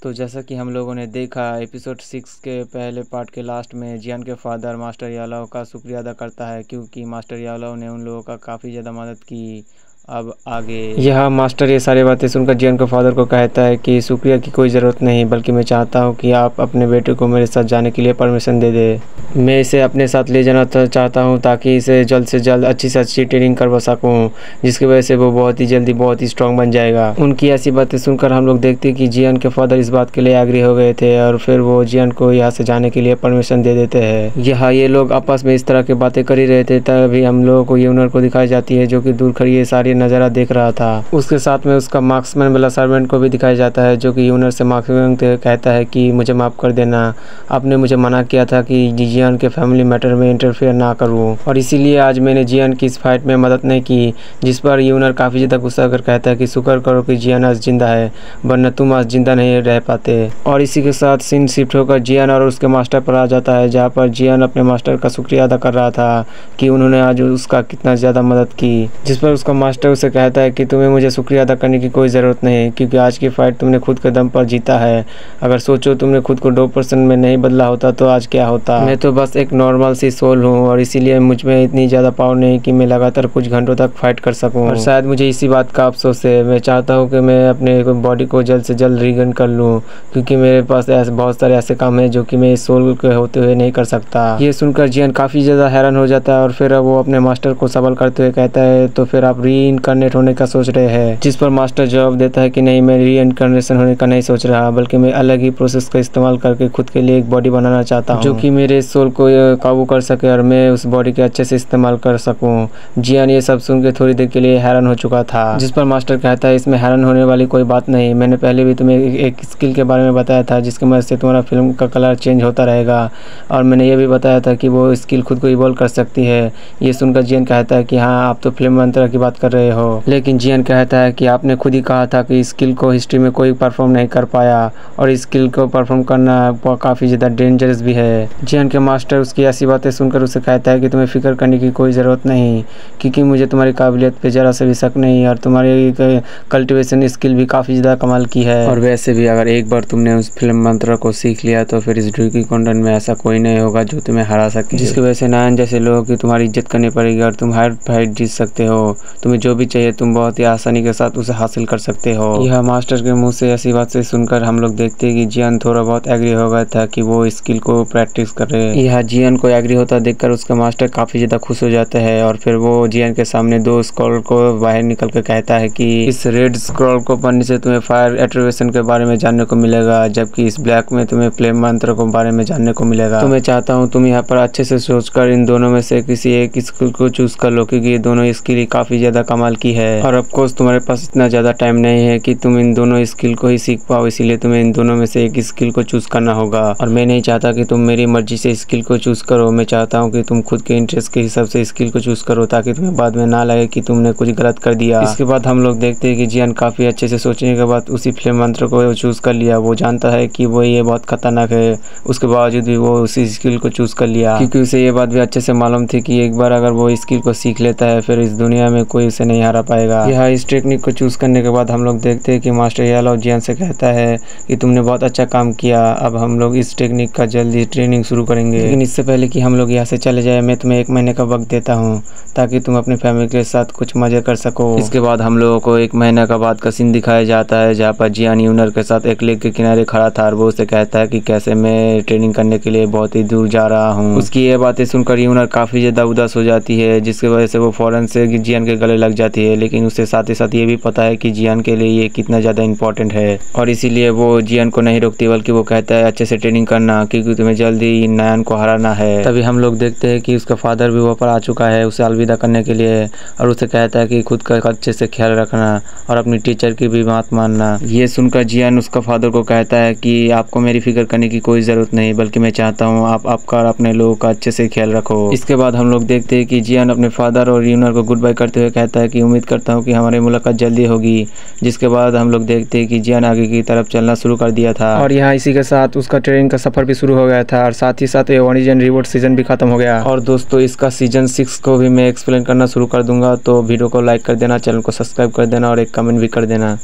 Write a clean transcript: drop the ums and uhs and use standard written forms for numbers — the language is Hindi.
तो जैसा कि हम लोगों ने देखा एपिसोड 6 के पहले पार्ट के लास्ट में जियान के फादर मास्टर यादव का शुक्रिया अदा करता है क्योंकि मास्टर यादव ने उन लोगों का काफ़ी ज़्यादा मदद की। अब आगे यह मास्टर ये सारी बातें सुनकर जियान के फादर को कहता है कि शुक्रिया की कोई ज़रूरत नहीं, बल्कि मैं चाहता हूँ कि आप अपने बेटे को मेरे साथ जाने के लिए परमिशन दे दे। मैं इसे अपने साथ ले जाना चाहता हूँ ताकि इसे जल्द से जल्द अच्छी से अच्छी ट्रेनिंग करवा सकूँ, जिसकी वजह से वो बहुत ही जल्दी बहुत ही स्ट्रॉन्ग बन जाएगा। उनकी ऐसी बातें सुनकर हम लोग देखते हैं कि जियान के फादर इस बात के लिए एग्री हो गए थे और फिर वो जियान को यहाँ से जाने के लिए परमिशन दे देते हैं। यहाँ ये लोग आपस में इस तरह की बातें कर ही रहे थे तभी हम लोगों को यूनर को दिखाई जाती है जो कि दूर खड़ी ये सारी नज़ारा देख रहा था। उसके साथ में उसका मार्क्समैन वाला सर्वेंट को भी दिखाया जाता है जो कि यूनर से मार्क्समैन कहता है कि मुझे माफ़ कर देना, आपने मुझे मना किया था कि जियान के फैमिली मैटर में इंटरफेयर ना करूं और इसीलिए आज मैंने जियान की इस फाइट में मदद नहीं की। जिस पर यूनर काफ़ी ज़्यादा गुस्सा कर कहता है कि शुक्र करो कि जियान आज जिंदा है, वरना तुम आज जिंदा नहीं रह पाते। और इसी के साथ सीन शिफ्ट होकर जियान और उसके मास्टर पर आ जाता है जहाँ पर जियान अपने मास्टर का शुक्रिया अदा कर रहा था कि उन्होंने आज उसका कितना ज़्यादा मदद की। जिस पर उसका मास्टर उसे कहता है कि तुम्हें मुझे शुक्रिया अदा करने की कोई ज़रूरत नहीं क्योंकि आज की फ़ाइट तुमने खुद के दम पर जीता है। अगर सोचो तुमने खुद को 2% में नहीं बदला होता तो आज क्या होता। मैं तो बस एक नॉर्मल सी सोल हूँ और इसीलिए मुझ में इतनी ज़्यादा पावर नहीं कि मैं लगातार कुछ घंटों तक फाइट कर सकूँ और शायद मुझे इसी बात का अफसोस है। मैं चाहता हूँ कि मैं अपने बॉडी को जल्द से जल्द रीगेन कर लूँ क्योंकि मेरे पास ऐसे बहुत सारे ऐसे काम हैं जो कि मैं इस सोल के होते हुए नहीं कर सकता। ये सुनकर जियान काफ़ी ज़्यादा हैरान हो जाता है और फिर वो अपने मास्टर को सवाल करते हुए कहता है तो फिर आप रीइनकार्नेट होने का सोच रहे हैं। जिस पर मास्टर जवाब देता है कि नहीं, मैं रीइनकार्नेशन होने का नहीं सोच रहा, बल्कि मैं अलग ही प्रोसेस का इस्तेमाल करके खुद के लिए एक बॉडी बनाना चाहता हूँ जो कि मेरे सोल को काबू कर सके और मैं उस बॉडी के अच्छे से इस्तेमाल कर सकूँ। जियान ये सब सुन के थोड़ी देर के लिए हैरान हो चुका था। जिस पर मास्टर कहता है इसमें हैरान होने वाली कोई बात नहीं, मैंने पहले भी तुम्हें एक स्किल के बारे में बताया था जिसकी मदद से तुम्हारा फिल्म का कलर चेंज होता रहेगा और मैंने ये भी बताया था कि वो स्किल खुद को इवॉल्व कर सकती है। ये सुनकर जियान कहता है कि हाँ, आप तो फिल्म मंत्रा की बात कर रहे हो, लेकिन जियान कहता है कि आपने खुद ही कहा था कि स्किल को हिस्ट्री में कोई परफॉर्म नहीं कर पाया और इस स्किल को परफॉर्म करना काफ़ी ज़्यादा डेंजरस भी है। जियान के मास्टर उसकी ऐसी बातें सुनकर उसे कहता है कि तुम्हें फिक्र करने की कोई ज़रूरत नहीं क्योंकि मुझे तुम्हारी काबिलियत पे ज़रा से भी शक नहीं और तुम्हारी कल्टिवेशन स्किल भी काफ़ी ज़्यादा कमाल की है। और वैसे भी अगर एक बार तुमने उस फिल्म मंत्रा को सीख लिया तो फिर इस ड्यूकी कॉन्डन में ऐसा कोई नहीं होगा जो तुम्हें हरा सके, जिसकी वजह से नायन जैसे लोगों की तुम्हारी इज्जत करनी पड़ेगी और तुम हर फाइट जीत सकते हो। तुम्हें जो भी चाहिए तुम बहुत ही आसानी के साथ उसे हासिल कर सकते हो। यह मास्टर के मुंह से ऐसी बात से सुनकर हम लोग देखते हैं कि जियान थोड़ा बहुत एग्री हो गया था कि वो स्किल को प्रैक्टिस करे। यह जियान को एग्री होता देखकर उसका मास्टर काफ़ी ज़्यादा खुश हो जाता है और फिर वो जियान के सामने 2 स्क्रॉल को बाहर निकल कर कहता है कि इस रेड स्क्रॉल को पढ़ने से तुम्हें फायर एट्रीब्यूशन के बारे में जानने को मिलेगा जबकि इस ब्लैक में तुम्हें फ्लेम मंत्र के बारे में जानने को मिलेगा। तो मैं चाहता हूँ तुम यहाँ पर अच्छे से सोचकर इन दोनों में से किसी एक स्किल को चूज कर लो क्योंकि ये दोनों स्किल काफ़ी ज़्यादा कमाल की है और ऑफकोर्स तुम्हारे पास इतना ज़्यादा टाइम नहीं है कि तुम इन दोनों स्किल को ही सीख पाओ, इसीलिए तुम्हें इन दोनों में से एक स्किल को चूज करना होगा। और मैं नहीं चाहता कि तुम मेरी मर्जी से स्किल को चूज करो, मैं चाहता हूँ कि तुम खुद के इंटरेस्ट के हिसाब से स्किल को चूज करो ताकि तुम्हें बाद में ना लगे कि तुमने कुछ गलत कर दिया। इसके बाद हम लोग देखते हैं कि जियान काफ़ी अच्छे से सोचने के बाद उसी फ्लेम मंत्र को चूज कर लिया। वो जानता है कि वो ये बहुत खतरनाक है, उसके बावजूद भी वो उसी स्किल को चूज कर लिया क्योंकि उसे ये बात भी अच्छे से मालूम थी कि एक बार अगर वो स्किल को सीख लेता है फिर इस दुनिया में कोई उसे नहीं हरा पाएगा। यह इस टेक्निक को चूज करने के बाद हम लोग देखते हैं कि मास्टर यादव जियान से कहता है कि तुमने बहुत अच्छा काम किया, अब हम लोग इस टेक्निक का जल्दी ट्रेनिंग शुरू करेंगे, लेकिन इससे पहले कि हम लोग यहाँ से चले जाए मैं तुम्हें 1 महीने का वक्त देता हूँ ताकि तुम अपने फैमिली के साथ कुछ मजे कर सको। इसके बाद हम लोगों को 1 महीने का बाद का सीन दिखाया जाता है जहाँ पर जियान यूनर के साथ एक लेक के किनारे खड़ा था और वो उसे कहता है कि कैसे मैं ट्रेनिंग करने के लिए बहुत ही दूर जा रहा हूँ। उसकी ये बातें सुनकर यूनर काफ़ी ज़्यादा उदास हो जाती है जिसकी वजह से वो फौरन से जियान के गले लग जाती है, लेकिन उससे साथ ही साथ ये भी पता है कि जियान के लिए ये कितना ज़्यादा इंपॉर्टेंट है और इसीलिए वो जियान को नहीं रोकती बल्कि वो कहता है अच्छे से ट्रेनिंग करना क्योंकि तुम्हें जल्दी नायन को हराना है। तभी हम लोग देखते हैं कि उसका फादर भी वहाँ पर आ चुका है उसे अलविदा करने के लिए और उसे कहता है कि खुद का अच्छे से ख्याल रखना और अपनी टीचर की भी बात मानना। ये सुनकर जियान उसका फादर को कहता है कि आपको मेरी फिक्र करने की कोई ज़रूरत नहीं, बल्कि मैं चाहता हूँ आपका और अपने लोगों का अच्छे से ख्याल रखो। इसके बाद हम लोग देखते हैं कि जियान अपने फादर और यूनर को गुड बाय करते हुए कहता है कि उम्मीद करता हूँ कि हमारी मुलाकात जल्दी होगी। जिसके बाद हम लोग देखते हैं कि जियान आगे की तरफ चलना शुरू कर दिया था और यहाँ इसी के साथ उसका ट्रेनिंग का सफर भी शुरू हो गया था और साथ ही साथ ओरिजिन रिवॉर्ड सीजन भी खत्म हो गया। और दोस्तों इसका सीजन 6 को भी मैं एक्सप्लेन करना शुरू कर दूंगा, तो वीडियो को लाइक कर देना, चैनल को सब्सक्राइब कर देना और एक कमेंट भी कर देना।